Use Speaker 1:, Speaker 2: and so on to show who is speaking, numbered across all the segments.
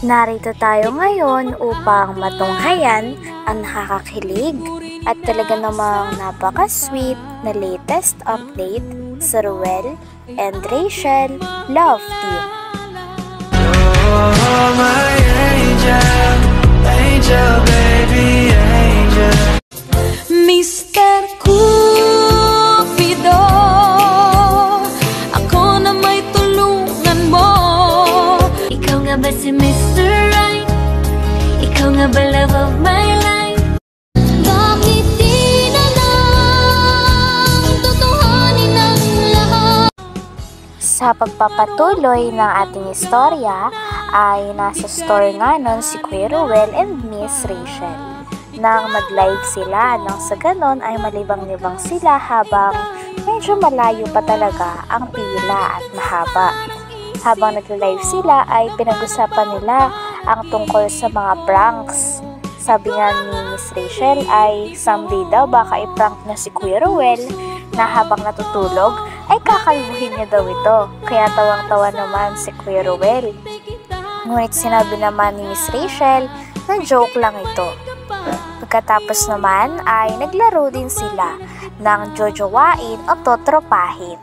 Speaker 1: Narito tayo ngayon upang matunghayan ang nakakakilig at talaga namang napaka-sweet na latest update sa Ruel and Rachel Love Team.
Speaker 2: Oh, my angel, angel, baby, angel.
Speaker 3: Mr. Cupido, ako na may tulungan mo. Ikaw nga ba si Mr. Right? Ikaw nga ba love of my life? Bakit di na lang tutuhanin ang lahat?
Speaker 1: Sa pagpapatuloy ng ating istorya ay nasa store nga nun si Kuya Ruel and Miss Rachel. Nang mag-live sila, nang sa ganon ay malibang-libang sila habang medyo malayo pa talaga ang pila at mahaba. Habang nag-live sila ay pinag-usapan nila ang tungkol sa mga pranks. Sabi nga ni Miss Rachel ay someday daw baka i-prank na si Kuya Ruel na habang natutulog ay kakalbuhin niya daw ito. Kaya tawang-tawa naman si Kuya Ruel. Ngunit sinabi naman ni Miss Rachel na joke lang ito. Pagkatapos naman ay naglaro din sila ng jojowain o totropahin.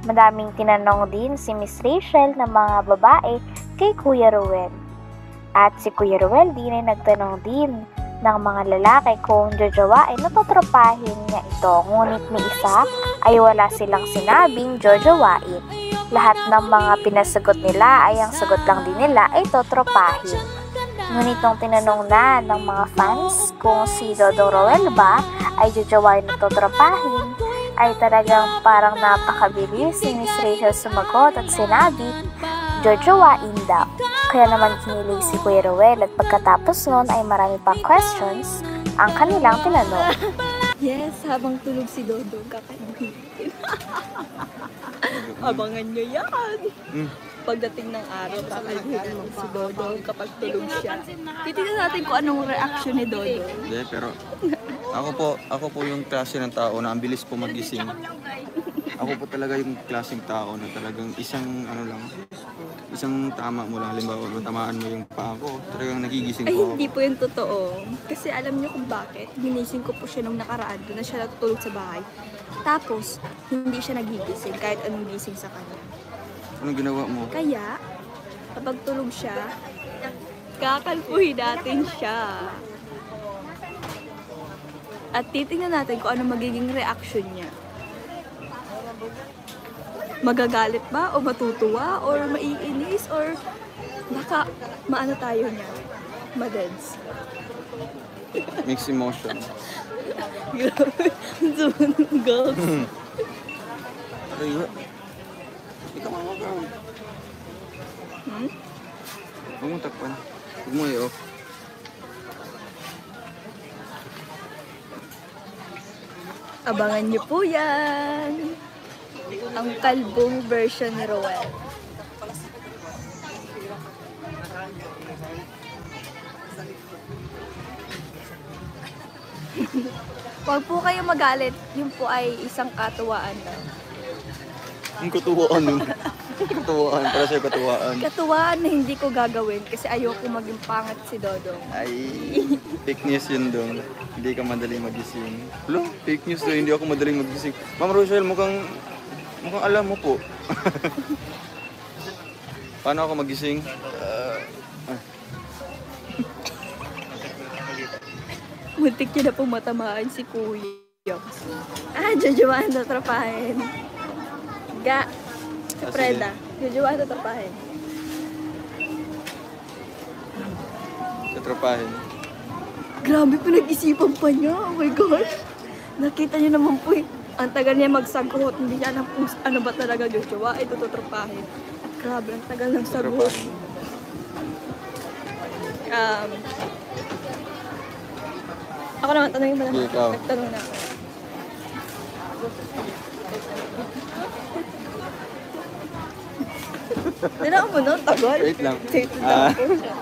Speaker 1: Madaming tinanong din si Miss Rachel ng mga babae kay Kuya Ruel. At si Kuya Ruel din ay nagtanong din ng mga lalaki kung jojowain o totropahin niya ito. Ngunit ni isa ay wala silang sinabing jojowain. Lahat ng mga pinasagot nila ay ang sagot lang din nila ay totropahin. Ngunit nung tinanong na ng mga fans kung si Dodong Roel ba ay jojowain o totropahin, ay talagang parang napakabilis si Miss Rachel sumagot at sinabi, jojowain daw. Kaya naman kinilig si Kuya Ruel at pagkatapos nun ay marami pang questions ang kanilang tinanong.
Speaker 4: Yes, habang tulog si Dodong, kakaibigan. Abangan nyo yan. Pagdating ng araw, kakaibigan si Dodong kapag tulog siya. Titignan natin kung anong reaction ni Dodong.
Speaker 5: Hindi, pero ako po yung klase ng tao na ang bilis po magising. Ako po talaga yung klaseng tao na talagang isang tama mo lang, halimbawa tamaan mo yung paa ko, talagang nagigising
Speaker 4: Ay,
Speaker 5: po ako.
Speaker 4: hindi po yung totoo. Kasi alam niyo kung bakit. Ginising ko po siya nung nakaraan. Doon na siya natutulog sa bahay. Tapos, hindi siya nagigising kahit anong gising sa kanya.
Speaker 5: Anong ginawa mo?
Speaker 4: Kaya, kapag tulog siya, kakalpuhin natin siya. At titingnan natin kung ano magiging reaction niya. Magagalit ba? O matutuwa? Or maiinis? Or baka maano tayo niya? Madeds.
Speaker 5: Mixed emotion.
Speaker 4: Girls.
Speaker 5: Ay, ikaw mamagaw. Huwag mo takpan. Huwag mo i-off.
Speaker 4: Abangan niyo po yan. Ang kalbong version ni Roel. Huwag po kayo magalit. Yun po ay isang katuwaan lang.
Speaker 5: Ang katuwaan nun. Katuwaan, para sa'yo katuwaan.
Speaker 4: Katuwaan na hindi ko gagawin kasi ayoko maging pangat si Dodong.
Speaker 5: Ay, fake news yun dong. Hindi ka madaling magising. Hello, fake news daw, hindi ako madaling magising. Ma'am Rochelle, mukhang alam mo po. Paano ako magising?
Speaker 4: Muntik niya na pong matamaan si Kuya. Jojowain na trapahin. Si Preda. Jojowain na trapahin.
Speaker 5: Katropahin.
Speaker 4: Grabe, pinag-isipan pa niya. Oh my gosh. Nakita niyo naman po ang tagal niya magsagot. Hindi niya alam kung ano ba talaga jojowain. Ito trapahin. At grabe, ang tagal ng sagot. Ako naman, tanongin mo naman.
Speaker 5: Ikaw.
Speaker 4: Nagtanong na ako. Dinaan mo nun, tagal.
Speaker 5: Wait lang.
Speaker 4: Wait lang po siya.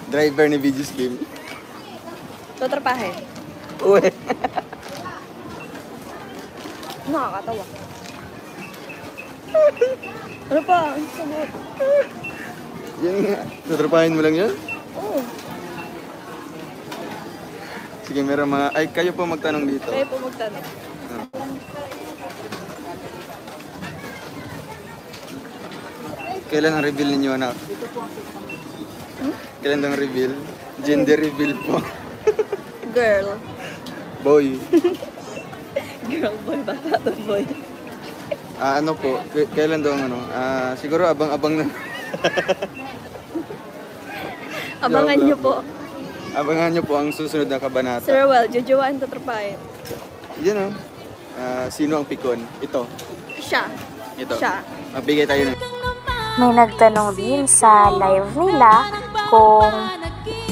Speaker 5: Driver ni Videos Game.
Speaker 4: Tutrapahin.
Speaker 5: Uwe.
Speaker 4: Nakakatawa. Ano pa? Ang sagot.
Speaker 5: Yan nga. Tatrapahin mo lang yan?
Speaker 4: Oo.
Speaker 5: Sige, meron mga... Ay, kayo po magtanong dito.
Speaker 4: Kaya po magtanong.
Speaker 5: Kailan ang reveal ninyo, anak? Kailan ang reveal? Gender reveal po.
Speaker 4: Girl.
Speaker 5: Boy.
Speaker 4: Girl boy, bata to boy.
Speaker 5: Ano po? Kailan daw ang ano? Siguro abang-abang na.
Speaker 4: Abangan nyo po.
Speaker 5: Abangan nyo po ang susunod na kabanata.
Speaker 4: Sir Well, jojowain tatrapahin.
Speaker 5: Yan o. Sino ang pikon? Ito.
Speaker 4: Siya.
Speaker 5: Ito.
Speaker 4: Siya.
Speaker 5: Magbigay tayo ng...
Speaker 1: May nagtanong din sa live nila kung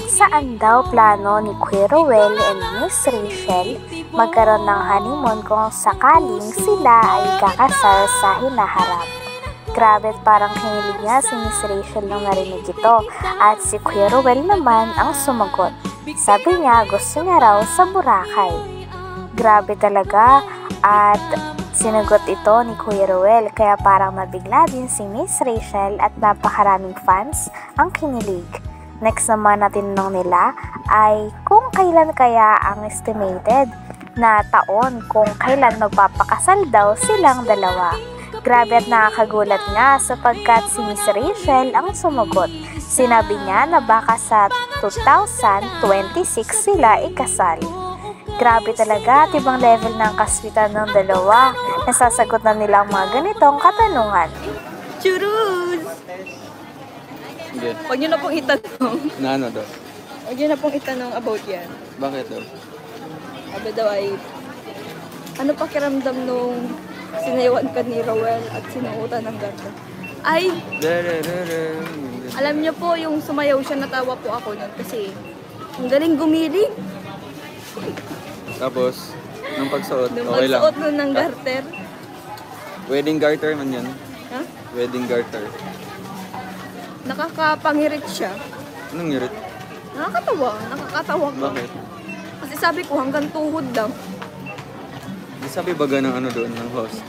Speaker 1: saan daw plano ni Kuya Ruel and Miss Rachel magkaroon ng honeymoon kung sakaling sila ay kakasal sa hinaharap. Grabe, parang hinilig niya si Miss Rachel nang narinig ito at si Kuya Ruel naman ang sumagot. Sabi niya gusto niya raw sa Boracay. Grabe talaga at sinagot ito ni Kuya Ruel kaya parang mabigla din si Miss Rachel at napakaraming fans ang kinilig. Next naman na tinanong nila ay kung kailan kaya ang estimated na taon kung kailan magpapakasal daw silang dalawa. Grabe at nakakagulat nga sapagkat si Miss Rachel ang sumagot. Sinabi niya na baka sa 2026 sila ikasal. Grabe talaga at ibang level ng kaswitan ng dalawa. Nasasagot na nila ang mga ganitong katanungan.
Speaker 4: Churus!
Speaker 5: Hindi.
Speaker 4: Huwag nyo na pong itanong.
Speaker 5: Na ano daw?
Speaker 4: Huwag nyo na pong itanong about yan.
Speaker 5: Bakit daw?
Speaker 4: Sabi daw ay, ano pakiramdam nung sinayawan ka ni Rowell at sinuutan ng ganda? Ay, alam niyo po, yung sumayaw siya, natawa po ako nun kasi ang galing gumiling.
Speaker 5: Tapos, nung pagsuot,
Speaker 4: Nung
Speaker 5: okay lang.
Speaker 4: magsuot nun ng garter.
Speaker 5: Wedding garter man yan.
Speaker 4: Ha?
Speaker 5: Wedding garter.
Speaker 4: Nakakapangirit siya.
Speaker 5: Anong ngirit?
Speaker 4: Nakakatawa ko.
Speaker 5: Bakit?
Speaker 4: Kasi sabi ko hanggang tuhod lang.
Speaker 5: Di sabi baga ng ano doon, ng host?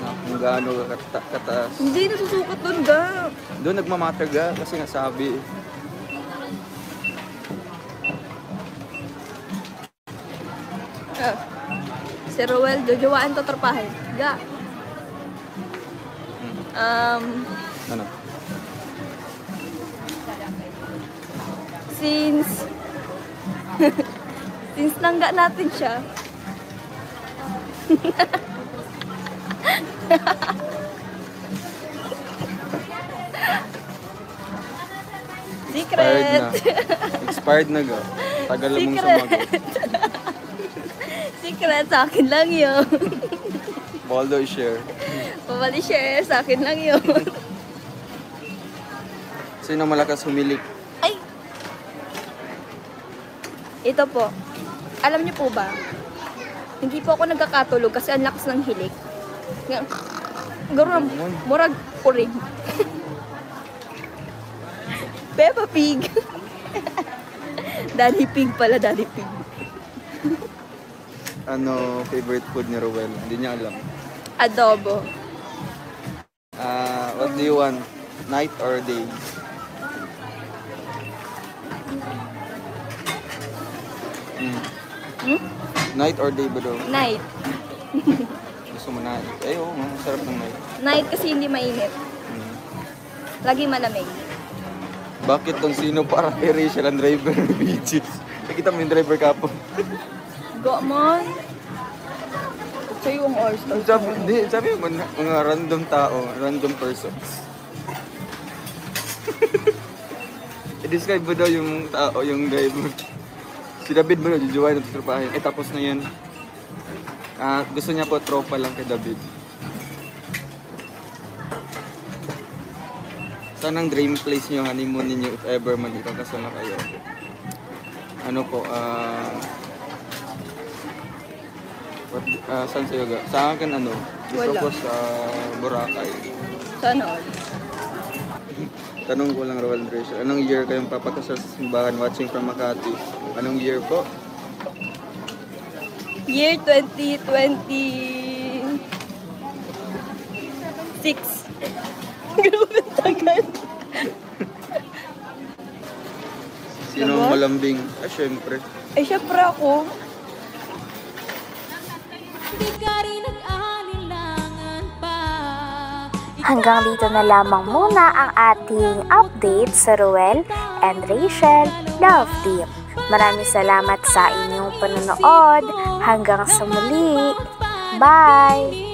Speaker 5: Kung gaano kataas.
Speaker 4: Hindi nasusukat doon ga.
Speaker 5: Doon nagmamatter ga kasi nga sabi.
Speaker 4: Si Rowell, jojowain to trapahin. Ga.
Speaker 5: Ano?
Speaker 4: Since nangga natin siya. Secret.
Speaker 5: Expired na ga. Tagal mong
Speaker 4: Secret.
Speaker 5: sumagot.
Speaker 4: Secret, sa akin lang yun.
Speaker 5: Baldo i-share.
Speaker 4: Pabali share, sa akin lang yun.
Speaker 5: Sino malakas humilik?
Speaker 4: Ay! Ito po. Alam niyo po ba? Hindi po ako nagkakatulog kasi ang lakas ng hilik. Gano'n, murag urig. Peppa Pig. Daddy Pig pala, Daddy Pig.
Speaker 5: Ano favorite food ni Rowell? Hindi niya alam.
Speaker 4: Adobo.
Speaker 5: What do you want? Night or day? Night or day ba daw?
Speaker 4: Night.
Speaker 5: Gusto mo night? Eh, oo, masarap ng night.
Speaker 4: Night kasi hindi mainit. Lagi malamig.
Speaker 5: Bakit tong sino para kay Rachel ang driver ng beaches? Nakita mo yung driver kapo.
Speaker 4: Go mon. Sa'yo ang all-star.
Speaker 5: Sabi mo, mga random tao, random persons. I-describe mo daw yung tao, yung driver. Si David mo daw, jujuwain at trupahin. Tapos na yun. Gusto niya po tropa lang kay David. Saan ang dream place niyo, honeymoon ninyo if ever magkakasal na kayo? Ano po, saan sa'yo ga? Sa akin ano? Gusto
Speaker 4: Wala.
Speaker 5: ko sa Boracay.
Speaker 4: Sana all.
Speaker 5: Tanong ko lang, Rowell and Rachel, anong year kayong papakasal sa simbahan watching from Makati? Anong year po?
Speaker 4: Year 2026. Grabe tagal.
Speaker 5: Sino ang malambing? Syempre.
Speaker 4: Syempre ako.
Speaker 3: Di ka rin nag-alinlangan pa.
Speaker 1: Hanggang dito na lamang muna ang ating update sa Ruel and Rachel Love Team. Maraming salamat sa inyong panonood. Hanggang sa muli. Bye!